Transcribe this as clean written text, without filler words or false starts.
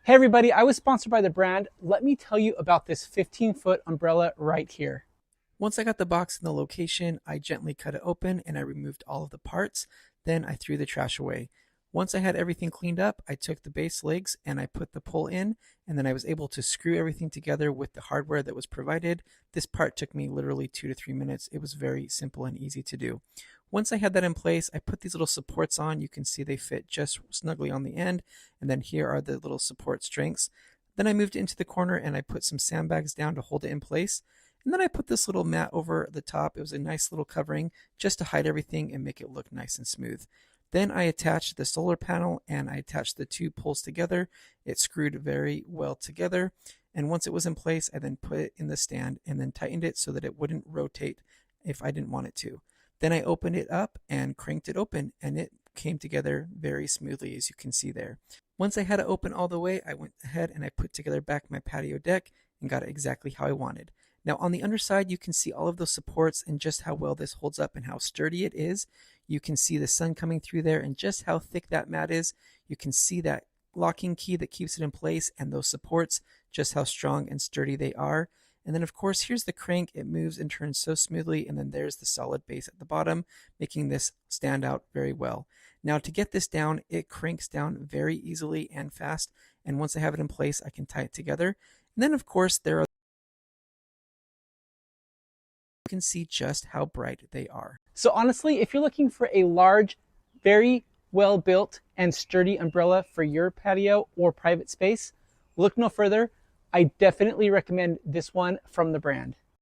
Hey everybody, I was sponsored by the brand. Let me tell you about this 15-foot umbrella right here. Once I got the box in the location, I gently cut it open and I removed all of the parts. Then I threw the trash away. Once I had everything cleaned up, I took the base legs and I put the pole in, and then I was able to screw everything together with the hardware that was provided. This part took me literally 2 to 3 minutes. It was very simple and easy to do. Once I had that in place, I put these little supports on. You can see they fit just snugly on the end, and then here are the little support strings. Then I moved it into the corner and I put some sandbags down to hold it in place. And then I put this little mat over the top. It was a nice little covering just to hide everything and make it look nice and smooth. Then I attached the solar panel and I attached the two poles together. It screwed very well together. And once it was in place, I then put it in the stand and then tightened it so that it wouldn't rotate if I didn't want it to. Then I opened it up and cranked it open, and it came together very smoothly, as you can see there. Once I had it open all the way, I went ahead and I put together back my patio deck and got it exactly how I wanted. Now on the underside, you can see all of those supports and just how well this holds up and how sturdy it is. You can see the sun coming through there and just how thick that mat is. You can see that locking key that keeps it in place and those supports, just how strong and sturdy they are. And then of course, here's the crank. It moves and turns so smoothly. And then there's the solid base at the bottom, making this stand out very well. Now to get this down, it cranks down very easily and fast. And once I have it in place, I can tie it together. And then of course, there are can see just how bright they are. So honestly, if you're looking for a large, very well built and sturdy umbrella for your patio or private space, look no further. I definitely recommend this one from the brand.